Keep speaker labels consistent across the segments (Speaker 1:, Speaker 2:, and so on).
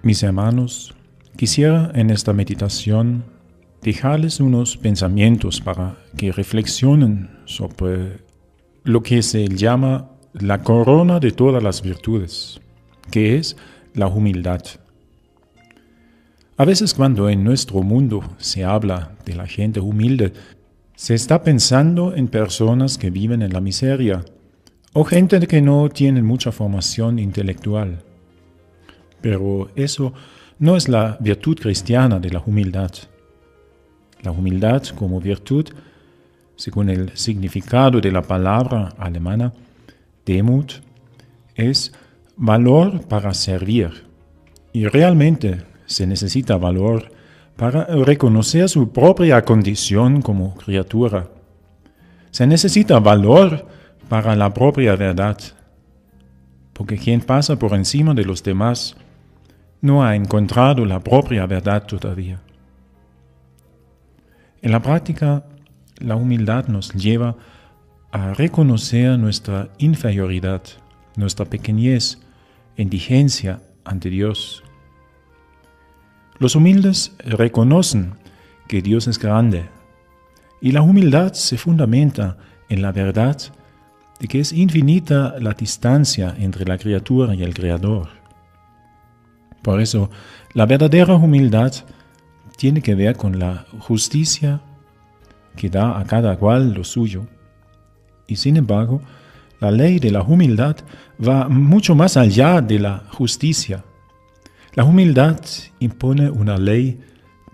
Speaker 1: Mis hermanos, quisiera en esta meditación dejarles unos pensamientos para que reflexionen sobre lo que se llama la corona de todas las virtudes, que es la humildad. A veces cuando en nuestro mundo se habla de la gente humilde, se está pensando en personas que viven en la miseria o gente que no tiene mucha formación intelectual. Pero eso no es la virtud cristiana de la humildad. La humildad como virtud, según el significado de la palabra alemana, Demut, es valor para servir. Y realmente se necesita valor para reconocer su propia condición como criatura. Se necesita valor para la propia verdad, porque quien pasa por encima de los demás no ha encontrado la propia verdad todavía. En la práctica, la humildad nos lleva a reconocer nuestra inferioridad, nuestra pequeñez, indigencia ante Dios. Los humildes reconocen que Dios es grande, y la humildad se fundamenta en la verdad de que es infinita la distancia entre la criatura y el Creador. Por eso, la verdadera humildad tiene que ver con la justicia que da a cada cual lo suyo. Y sin embargo, la ley de la humildad va mucho más allá de la justicia. La humildad impone una ley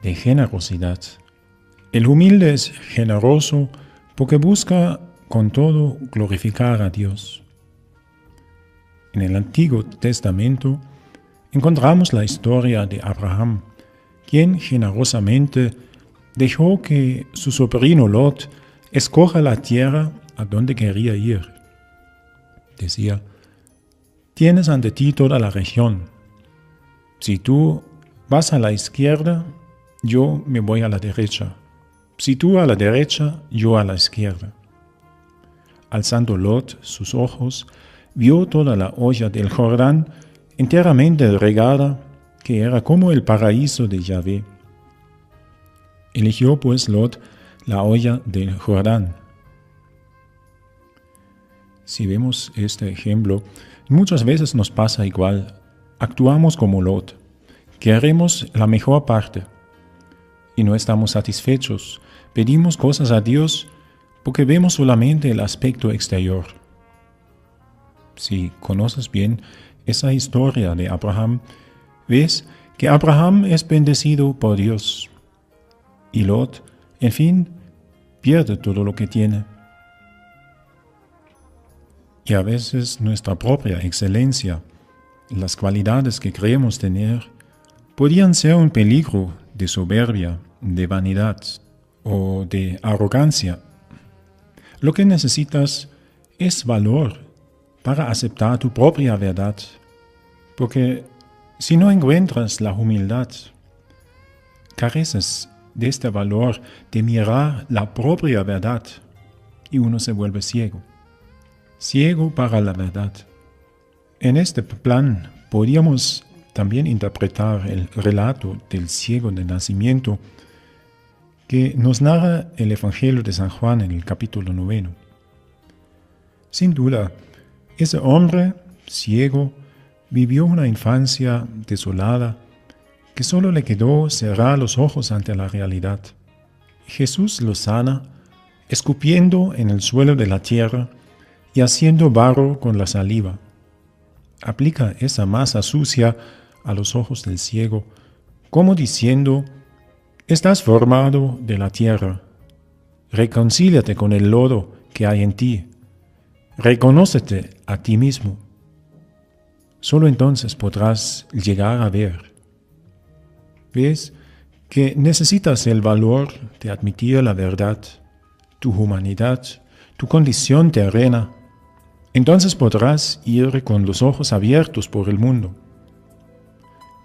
Speaker 1: de generosidad. El humilde es generoso porque busca con todo glorificar a Dios. En el Antiguo Testamento encontramos la historia de Abraham, quien generosamente dejó que su sobrino Lot escoja la tierra a donde quería ir. Decía: tienes ante ti toda la región. Si tú vas a la izquierda, yo me voy a la derecha. Si tú a la derecha, yo a la izquierda. Alzando Lot sus ojos, vio toda la hoya del Jordán enteramente regada, que era como el paraíso de Yahvé. Eligió pues Lot la hoya del Jordán. Si vemos este ejemplo, muchas veces nos pasa igual. Actuamos como Lot. Queremos la mejor parte y no estamos satisfechos. Pedimos cosas a Dios porque vemos solamente el aspecto exterior. Si conoces bien esa historia de Abraham, ves que Abraham es bendecido por Dios y Lot, en fin, pierde todo lo que tiene. Y a veces nuestra propia excelencia, las cualidades que creemos tener, podrían ser un peligro de soberbia, de vanidad o de arrogancia. Lo que necesitas es valor para aceptar tu propia verdad, porque si no encuentras la humildad, careces de este valor de mirar la propia verdad y uno se vuelve ciego para la verdad. En este plan podríamos también interpretar el relato del ciego de nacimiento que nos narra el Evangelio de San Juan en el capítulo 9. Sin duda, ese hombre ciego vivió una infancia desolada que solo le quedó cerrar los ojos ante la realidad. Jesús lo sana, escupiendo en el suelo de la tierra y haciendo barro con la saliva. Aplica esa masa sucia a los ojos del ciego, como diciendo: estás formado de la tierra, reconcíliate con el lodo que hay en ti, reconócete a ti mismo. Solo entonces podrás llegar a ver. ¿Ves que necesitas el valor de admitir la verdad, tu humanidad, tu condición terrena? Entonces podrás ir con los ojos abiertos por el mundo.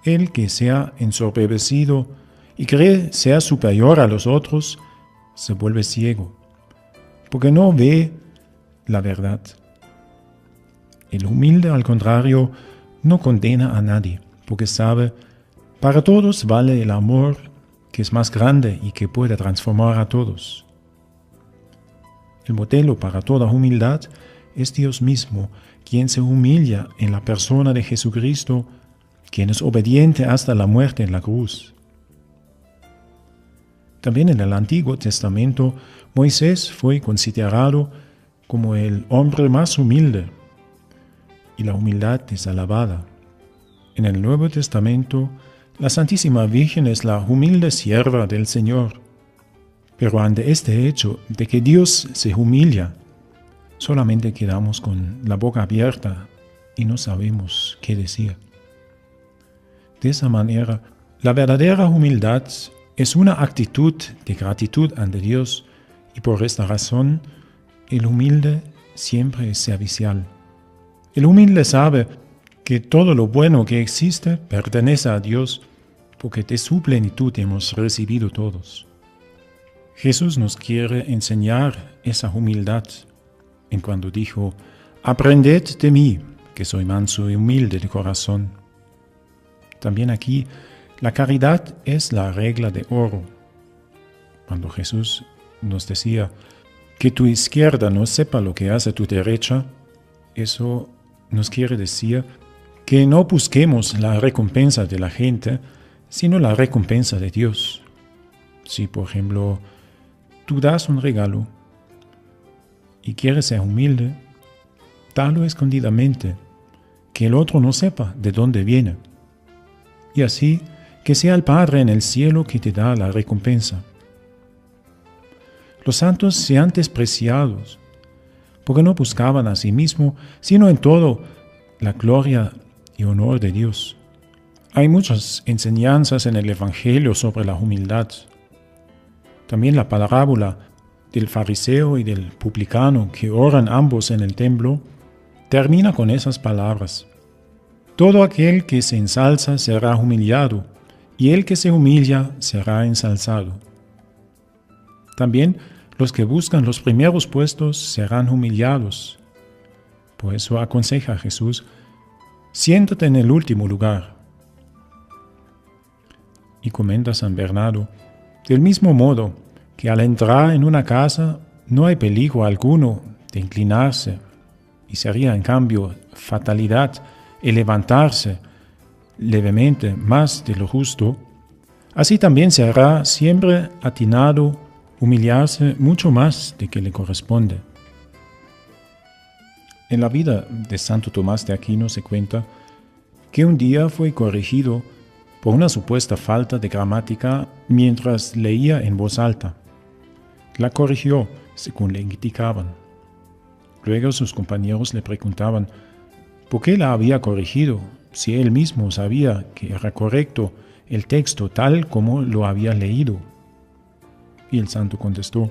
Speaker 1: El que se ha ensoberbecido y cree ser superior a los otros, se vuelve ciego, porque no ve la verdad. El humilde, al contrario, no condena a nadie, porque sabe Para todos vale el amor que es más grande y que puede transformar a todos. El modelo para toda humildad es Dios mismo, quien se humilla en la persona de Jesucristo, quien es obediente hasta la muerte en la cruz. También en el Antiguo Testamento, Moisés fue considerado como el hombre más humilde, y la humildad es alabada. En el Nuevo Testamento, la Santísima Virgen es la humilde sierva del Señor. Pero ante este hecho de que Dios se humilla, solamente quedamos con la boca abierta y no sabemos qué decir. De esa manera, la verdadera humildad es una actitud de gratitud ante Dios y por esta razón, el humilde siempre es servicial. El humilde sabe que todo lo bueno que existe pertenece a Dios porque de su plenitud hemos recibido todos. Jesús nos quiere enseñar esa humildad en cuando dijo: «Aprended de mí, que soy manso y humilde de corazón». También aquí, la caridad es la regla de oro. Cuando Jesús nos decía que tu izquierda no sepa lo que hace tu derecha, eso nos quiere decir que no busquemos la recompensa de la gente, sino la recompensa de Dios. Si, por ejemplo, tú das un regalo y quieres ser humilde, dalo escondidamente, que el otro no sepa de dónde viene. Y así, que sea el Padre en el cielo que te da la recompensa. Los santos sean despreciados, porque no buscaban a sí mismos, sino en todo la gloria y honor de Dios. Hay muchas enseñanzas en el Evangelio sobre la humildad. También la parábola del fariseo y del publicano que oran ambos en el templo termina con esas palabras: «Todo aquel que se ensalza será humillado, y el que se humilla será ensalzado». También los que buscan los primeros puestos serán humillados. Por eso aconseja Jesús: «Siéntate en el último lugar». Y comenta San Bernardo: «Del mismo modo que al entrar en una casa no hay peligro alguno de inclinarse, y sería en cambio fatalidad el levantarse levemente más de lo justo, así también será siempre atinado humillarse mucho más de que le corresponde». En la vida de Santo Tomás de Aquino se cuenta que un día fue corregido por una supuesta falta de gramática mientras leía en voz alta. La corrigió según le indicaban. Luego sus compañeros le preguntaban por qué la había corregido, si él mismo sabía que era correcto el texto tal como lo había leído. Y el santo contestó: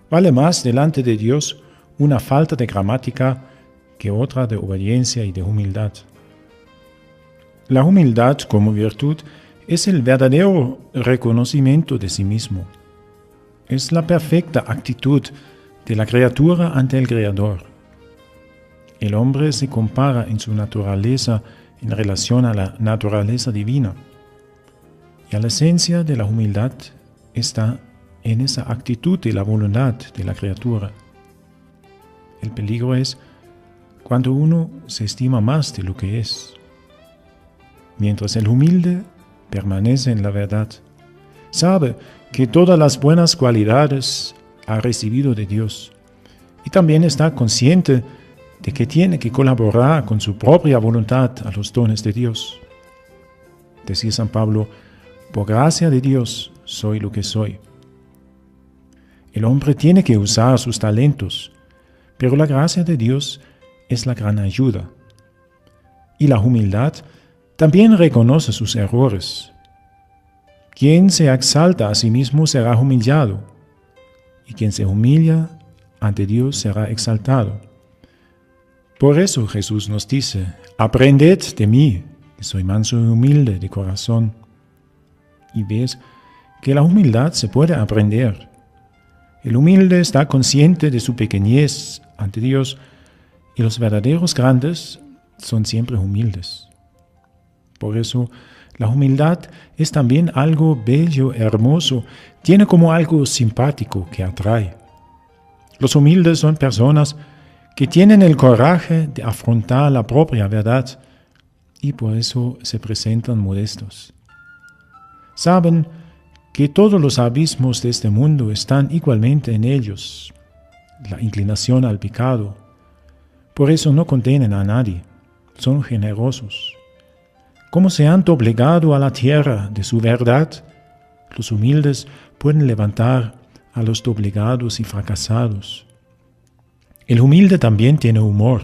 Speaker 1: «Vale más delante de Dios una falta de gramática que otra de obediencia y de humildad». La humildad como virtud es el verdadero reconocimiento de sí mismo. Es la perfecta actitud de la criatura ante el Creador. El hombre se compara en su naturaleza en relación a la naturaleza divina. Y a la esencia de la humildad está en esa actitud de la voluntad de la criatura. El peligro es cuando uno se estima más de lo que es. Mientras el humilde permanece en la verdad, sabe que todas las buenas cualidades ha recibido de Dios y también está consciente de que tiene que colaborar con su propia voluntad a los dones de Dios. Decía San Pablo: «Por gracia de Dios soy lo que soy». El hombre tiene que usar sus talentos, pero la gracia de Dios es la gran ayuda. Y la humildad también reconoce sus errores. Quien se exalta a sí mismo será humillado, y quien se humilla ante Dios será exaltado. Por eso Jesús nos dice: «Aprended de mí, que soy manso y humilde de corazón». Y ves que la humildad se puede aprender. El humilde está consciente de su pequeñez ante Dios, y los verdaderos grandes son siempre humildes. Por eso, la humildad es también algo bello, hermoso, tiene como algo simpático que atrae. Los humildes son personas que tienen el coraje de afrontar la propia verdad y por eso se presentan modestos. Saben que todos los abismos de este mundo están igualmente en ellos, la inclinación al pecado. Por eso no condenan a nadie, son generosos. Como se han doblegado a la tierra de su verdad, los humildes pueden levantar a los doblegados y fracasados. El humilde también tiene humor,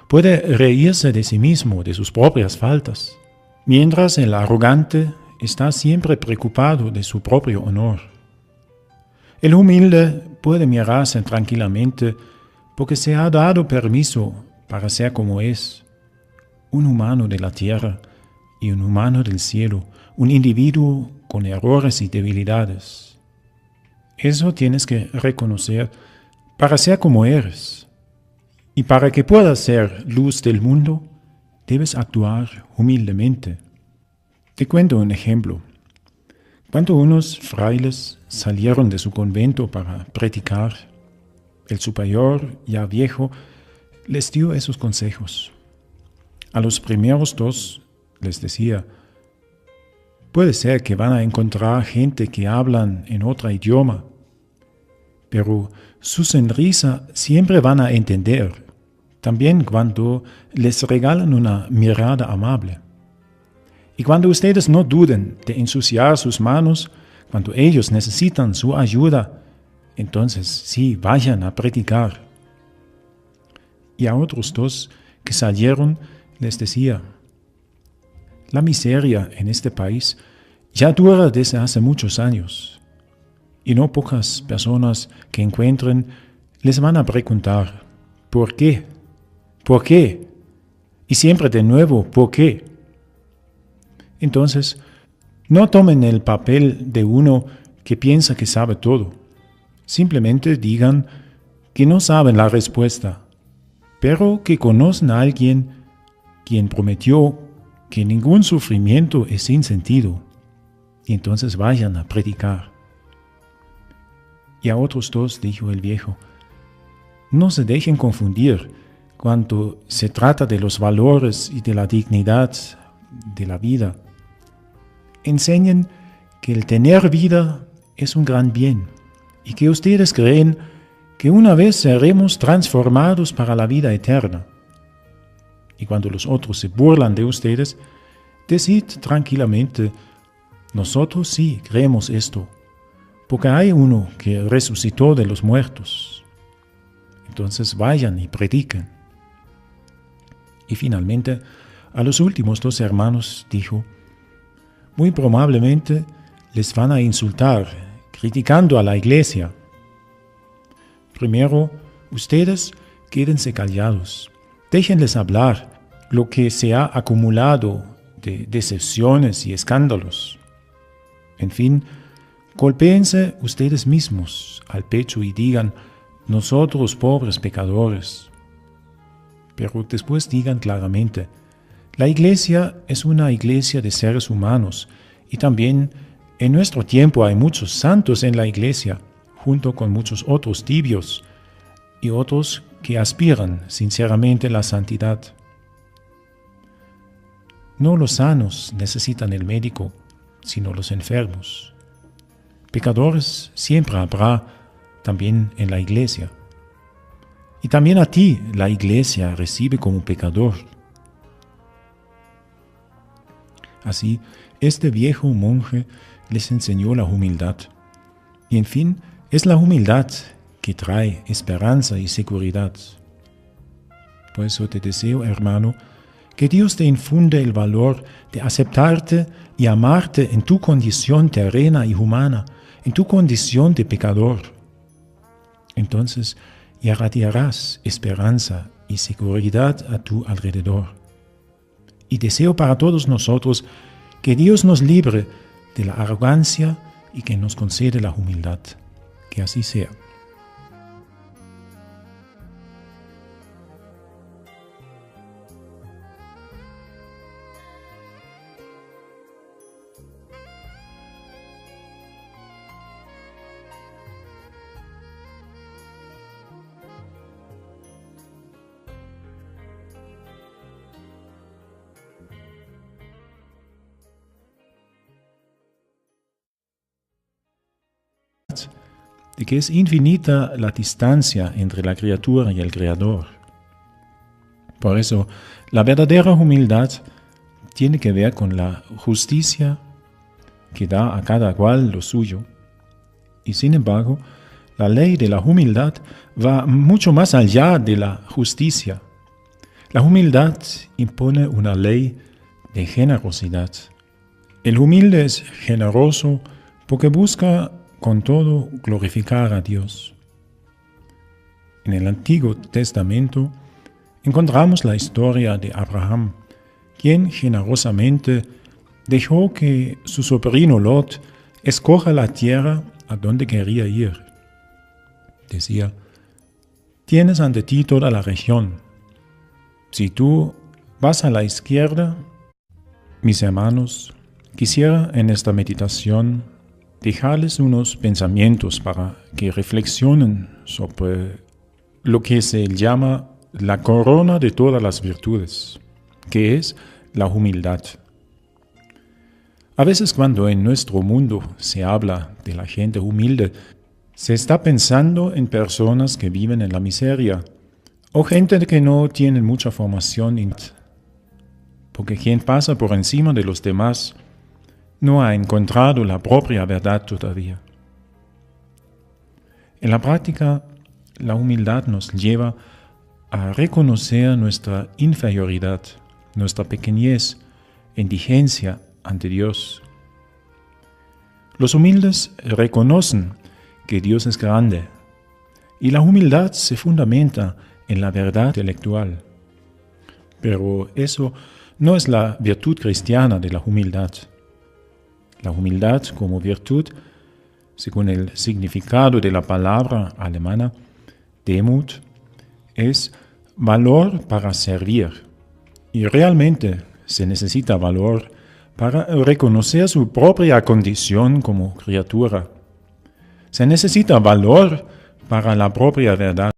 Speaker 1: puede reírse de sí mismo, de sus propias faltas, mientras el arrogante está siempre preocupado de su propio honor. El humilde puede mirarse tranquilamente porque se ha dado permiso para ser como es, un humano de la tierra y un humano del cielo, un individuo con errores y debilidades. Eso tienes que reconocer para ser como eres. Y para que puedas ser luz del mundo, debes actuar humildemente. Te cuento un ejemplo. Cuando unos frailes salieron de su convento para predicar, el superior, ya viejo, les dio esos consejos. A los primeros dos les decía: puede ser que van a encontrar gente que hablan en otro idioma, pero su sonrisa siempre van a entender, también cuando les regalan una mirada amable. Y cuando ustedes no duden de ensuciar sus manos, cuando ellos necesitan su ayuda, entonces sí, vayan a predicar. Y a otros dos que salieron les decía: la miseria en este país ya dura desde hace muchos años, y no pocas personas que encuentren les van a preguntar: ¿por qué? ¿Por qué? Y siempre de nuevo, ¿por qué? Entonces, no tomen el papel de uno que piensa que sabe todo. Simplemente digan que no saben la respuesta, pero que conocen a alguien quien prometió que ningún sufrimiento es sin sentido, y entonces vayan a predicar. Y a otros dos dijo el viejo: no se dejen confundir cuando se trata de los valores y de la dignidad de la vida. Enseñen que el tener vida es un gran bien y que ustedes creen que una vez seremos transformados para la vida eterna. Y cuando los otros se burlan de ustedes, decid tranquilamente: nosotros sí creemos esto, porque hay uno que resucitó de los muertos. Entonces vayan y prediquen. Y finalmente, a los últimos dos hermanos dijo: muy probablemente les van a insultar, criticando a la iglesia. Primero, ustedes quédense callados, déjenles hablar lo que se ha acumulado de decepciones y escándalos. En fin, golpéense ustedes mismos al pecho y digan: nosotros pobres pecadores. Pero después digan claramente: la iglesia es una iglesia de seres humanos y también en nuestro tiempo hay muchos santos en la iglesia, junto con muchos otros tibios y otros que aspiran sinceramente a la santidad. No los sanos necesitan el médico, sino los enfermos. Pecadores siempre habrá también en la iglesia. Y también a ti la iglesia recibe como pecador. Así, este viejo monje les enseñó la humildad. Y en fin, es la humildad que trae esperanza y seguridad. Por eso te deseo, hermano, que Dios te infunde el valor de aceptarte y amarte en tu condición terrena y humana, en tu condición de pecador. Entonces irradiarás esperanza y seguridad a tu alrededor. Y deseo para todos nosotros que Dios nos libre de la arrogancia y que nos concede la humildad. Que así sea. de que es infinita la distancia entre la criatura y el Creador. Por eso, la verdadera humildad tiene que ver con la justicia que da a cada cual lo suyo. Y sin embargo, la ley de la humildad va mucho más allá de la justicia. La humildad impone una ley de generosidad. El humilde es generoso porque busca con todo glorificar a Dios. En el Antiguo Testamento encontramos la historia de Abraham, quien generosamente dejó que su sobrino Lot escoja la tierra a donde quería ir. Decía: tienes ante ti toda la región. Si tú vas a la izquierda, mis hermanos, quisiera en esta meditación dejarles unos pensamientos para que reflexionen sobre lo que se llama la corona de todas las virtudes, que es la humildad. A veces cuando en nuestro mundo se habla de la gente humilde, se está pensando en personas que viven en la miseria o gente que no tiene mucha formación, porque quien pasa por encima de los demás no ha encontrado la propia verdad todavía. En la práctica, la humildad nos lleva a reconocer nuestra inferioridad, nuestra pequeñez, indigencia ante Dios. Los humildes reconocen que Dios es grande, y la humildad se fundamenta en la verdad intelectual. Pero eso no es la virtud cristiana de la humildad. La humildad como virtud, según el significado de la palabra alemana Demut, es valor para servir. Y realmente se necesita valor para reconocer su propia condición como criatura. Se necesita valor para la propia verdad.